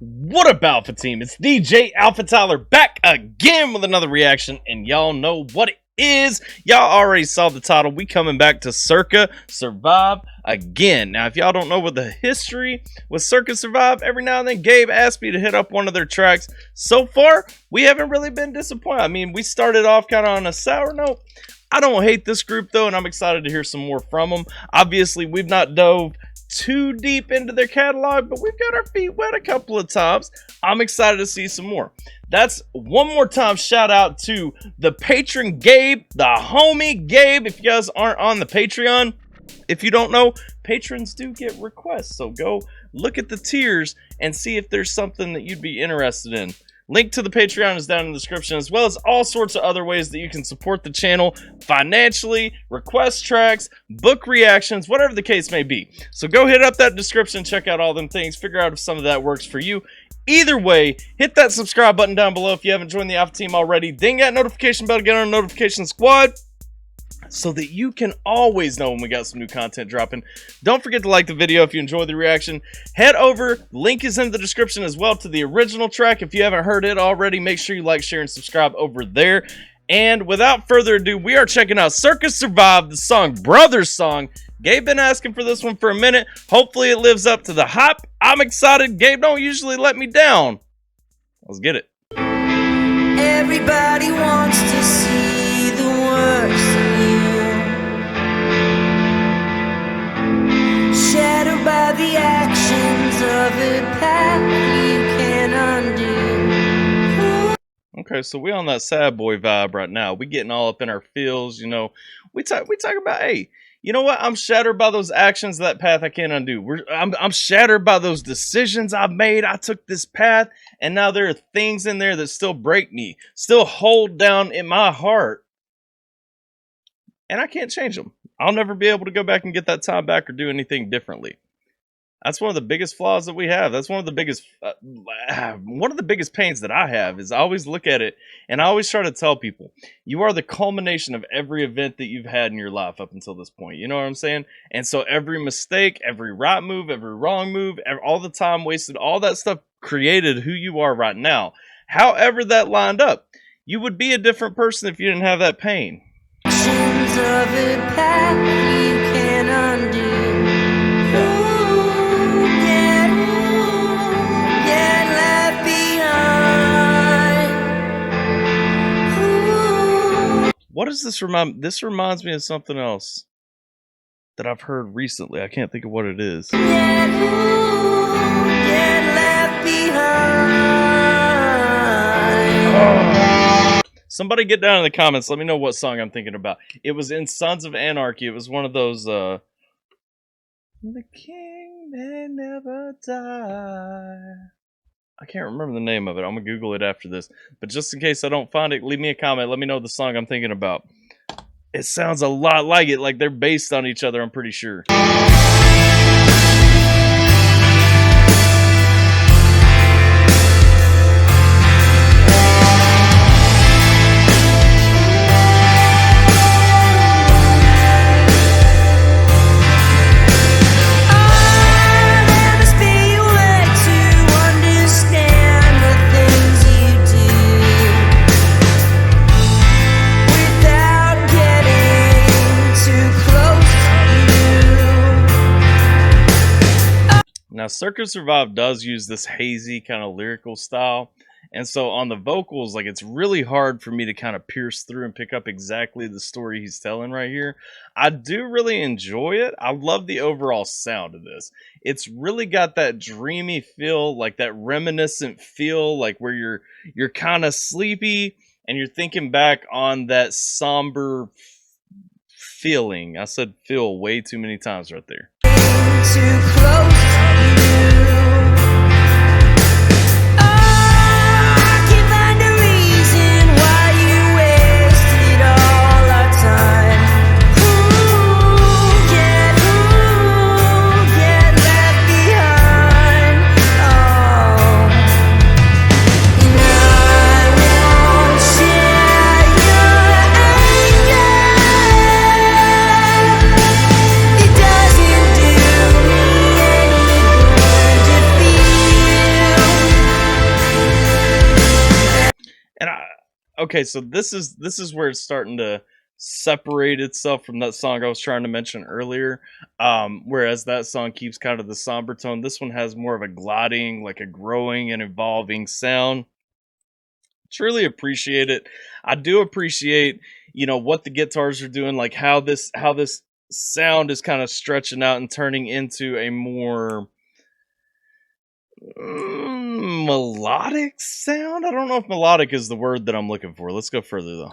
What up, Alpha Team? It's DJ AlphaTyler back again with another reaction, and y'all know what it is. Y'all already saw the title. We coming back to Circa Survive again. Now, if y'all don't know what the history with Circa Survive, every now and then Gabe asked me to hit up one of their tracks. So far, we haven't really been disappointed. I mean, we started off kind of on a sour note. I don't hate this group though, and I'm excited to hear some more from them. Obviously, we've not dove too deep into their catalog, but we've got our feet wet a couple of times. I'm excited to see some more. That's one more time shout out to the patron Gabe, the homie Gabe. If you guys aren't on the Patreon, if you don't know, patrons do get requests, so go look at the tiers and see if there's something that you'd be interested in. Link to the Patreon is down in the description, as well as all sorts of other ways that you can support the channel financially, request tracks, book reactions, whatever the case may be. So go hit up that description, check out all them things, figure out if some of that works for you. Either way, hit that subscribe button down below if you haven't joined the Alpha Team already. Ding that notification bell to get on a notification squad, so that you can always know when we got some new content dropping. Don't forget to like the video if you enjoyed the reaction. Head over, link is in the description as well to the original track. If you haven't heard it already, make sure you like, share, and subscribe over there. And without further ado, we are checking out Circa Survive, the song Brothers Song. Gabe been asking for this one for a minute. Hopefully it lives up to the hype. I'm excited. Gabe don't usually let me down. Let's get it. Everybody wants to see the worst in you, shadowed by the actions of a path you can undo. Okay, so we on that sad boy vibe right now. We getting all up in our feels, you know. We talk about, hey, you know what? I'm shattered by those actions, that path I can't undo. I'm shattered by those decisions I've made. I took this path, and now there are things in there that still break me, still hold down in my heart, and I can't change them. I'll never be able to go back and get that time back or do anything differently. That's one of the biggest flaws that we have. That's one of the biggest pains that I have, is I always look at it and I always try to tell people, you are the culmination of every event that you've had in your life up until this point. You know what I'm saying? And so every mistake, every right move, every wrong move, all the time wasted, all that stuff created who you are right now. However that lined up, you would be a different person if you didn't have that pain. Actions of a path you can undo. What does this remind? This reminds me of something else that I've heard recently. I can't think of what it is. Get left behind. Somebody get down in the comments. Let me know what song I'm thinking about. It was in Sons of Anarchy. It was one of those. The king may never die. I can't remember the name of it. I'm going to Google it after this. But just in case I don't find it, leave me a comment. Let me know the song I'm thinking about. It sounds a lot like it. Like they're based on each other, I'm pretty sure. Now, Circa Survive does use this hazy kind of lyrical style. And so on the vocals, like, it's really hard for me to kind of pierce through and pick up exactly the story he's telling right here. I do really enjoy it. I love the overall sound of this. It's really got that dreamy feel, like that reminiscent feel, like where you're kind of sleepy and you're thinking back on that somber feeling. I said feel way too many times right there. Too close. It doesn't okay, so this is where it's starting to separate itself from that song I was trying to mention earlier. Whereas that song keeps kind of the somber tone, this one has more of a gliding, like a growing and evolving sound. Truly appreciate it. I do appreciate, what the guitars are doing, like how this sound is kind of stretching out and turning into a more melodic sound. I don't know if melodic is the word that I'm looking for. Let's go further though.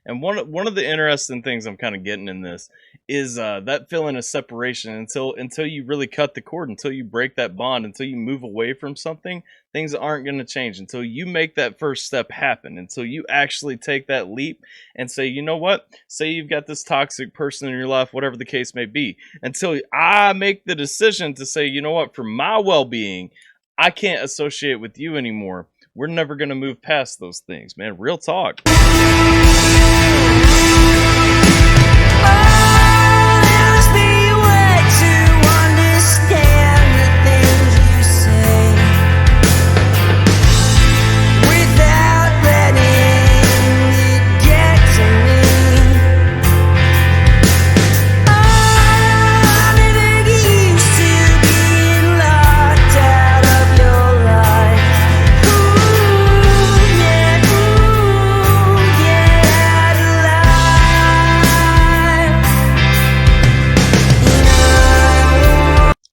And one of the interesting things I'm kind of getting in this is that feeling of separation until you really cut the cord, until you break that bond, until you move away from something, things aren't going to change until you make that first step happen, until you actually take that leap and say, you know what? Say you've got this toxic person in your life, whatever the case may be, until I make the decision to say, you know what, for my well-being, I can't associate with you anymore. We're never going to move past those things, man. Real talk.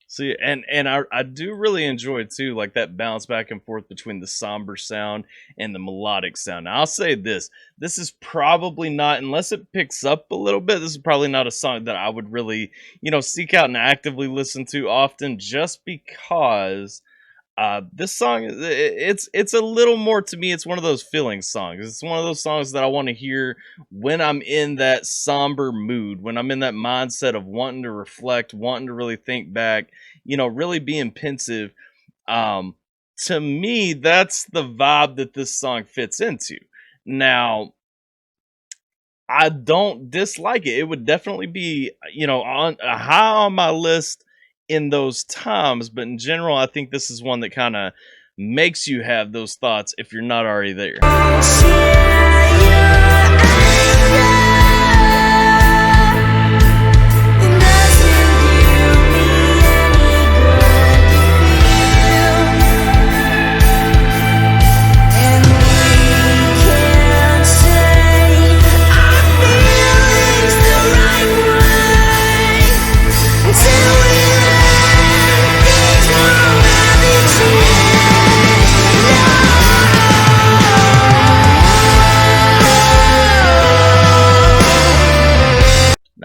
See, and I do really enjoy too, like that bounce back and forth between the somber sound and the melodic sound. Now, I'll say this is probably not, unless it picks up a little bit, this is probably not a song that I would really, seek out and actively listen to often, just because this song, it's a little more, to me, it's one of those feeling songs. It's one of those songs that I want to hear when I'm in that somber mood, when I'm in that mindset of wanting to reflect, wanting to really think back, really being pensive. To me, that's the vibe that this song fits into. Now, I don't dislike it. It would definitely be, on high on my list in those times, but in general, I think this is one that kind of makes you have those thoughts if you're not already there.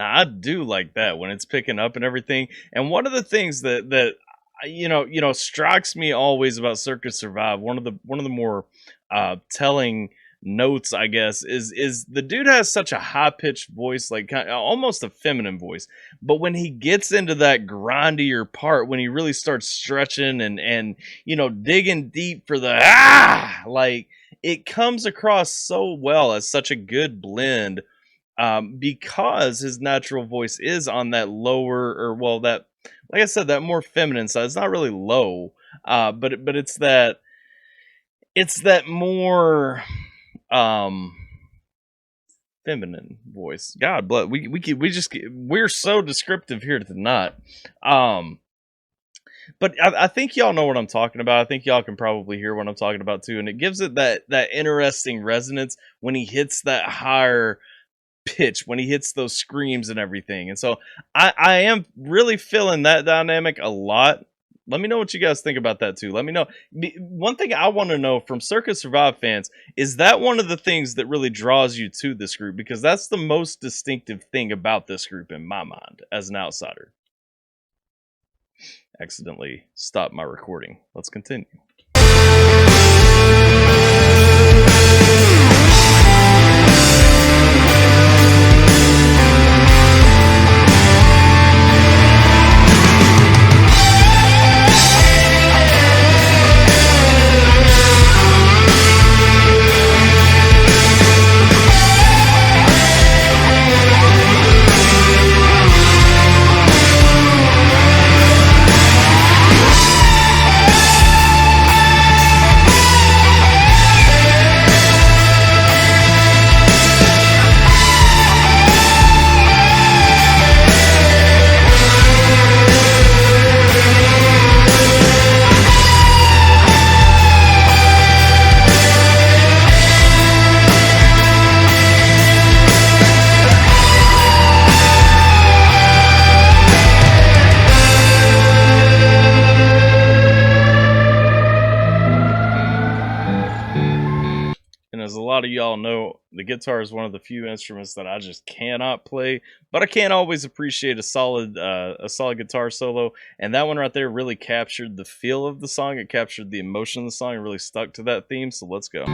I do like that when it's picking up and everything. And one of the things that strikes me always about Circa Survive, one of the more telling notes, I guess, is the dude has such a high pitched voice, like almost a feminine voice. But when he gets into that grindier part, when he really starts stretching and digging deep for the like, it comes across so well as such a good blend. Because his natural voice is on that lower, or well, that, like I said, that more feminine side. It's not really low, but it's that more feminine voice. God bless. We're so descriptive here tonight. But I think y'all know what I'm talking about. I think y'all can probably hear what I'm talking about too, and it gives it that interesting resonance when he hits that higher pitch, when he hits those screams and everything. And so I am really feeling that dynamic a lot. Let me know what you guys think about that too. Let me know. One thing I want to know from Circa Survive fans, is that one of the things that really draws you to this group? Because that's the most distinctive thing about this group in my mind as an outsider. Accidentally stopped my recording. Let's continue. lot of y'all know, the guitar is one of the few instruments that I just cannot play, but I can't always appreciate a solid guitar solo. And that one right there really captured the feel of the song. It captured the emotion of the song. It really stuck to that theme. So let's go.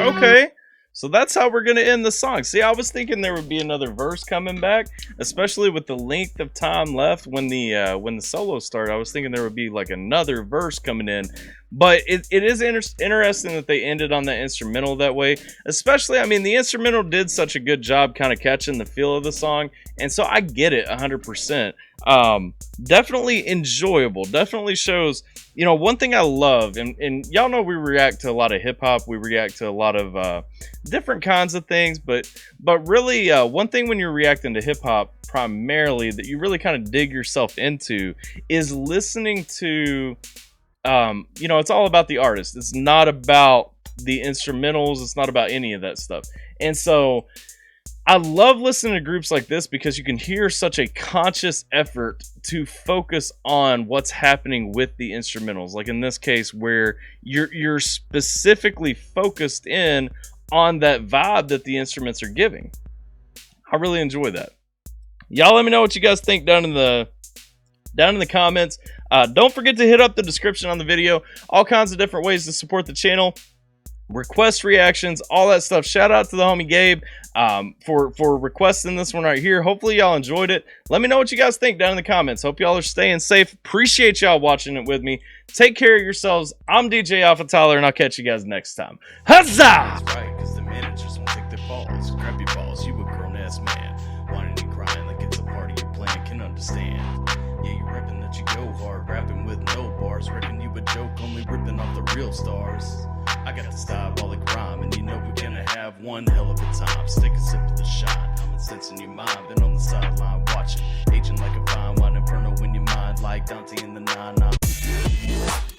Okay, so that's how we're gonna end the song. See, I was thinking there would be another verse coming back, especially with the length of time left when the solo started. I was thinking there would be like another verse coming in, but it is interesting that they ended on the instrumental that way. Especially, I mean, the instrumental did such a good job kind of catching the feel of the song, and so I get it 100%. Definitely enjoyable. Definitely shows, you know, one thing I love, and y'all know we react to a lot of hip hop, we react to a lot of different kinds of things, but really one thing when you're reacting to hip hop primarily that you really kind of dig yourself into is listening to, you know, it's all about the artist. It's not about the instrumentals. It's not about any of that stuff. And so I love listening to groups like this because you can hear such a conscious effort to focus on what's happening with the instrumentals. Like in this case, where you're specifically focused in on that vibe that the instruments are giving. I really enjoy that. Y'all let me know what you guys think down in the comments. Don't forget to hit up the description on the video. All kinds of different ways to support the channel. Request reactions, all that stuff. Shout out to the homie Gabe for requesting this one right here. Hopefully y'all enjoyed it. Let me know what you guys think down in the comments. Hope y'all are staying safe. Appreciate y'all watching it with me. Take care of yourselves. I'm DJ AlphaTyler, and I'll catch you guys next time. Huzzah! That's right, because the managers won't take their balls. Grab your balls, you a grown-ass man. Whining and crying like it's a part of your plan, can understand. Yeah, you repping that you go hard, rapping with no bars. Reckon you a joke, only ripping off the real stars. I got the diabolic rhyme, and you know we're gonna have one hell of a time. Stick a sip of the shine, common sense in your mind. Been on the sideline watching, aging like a fine wine inferno in your mind, like Dante in the 9-9.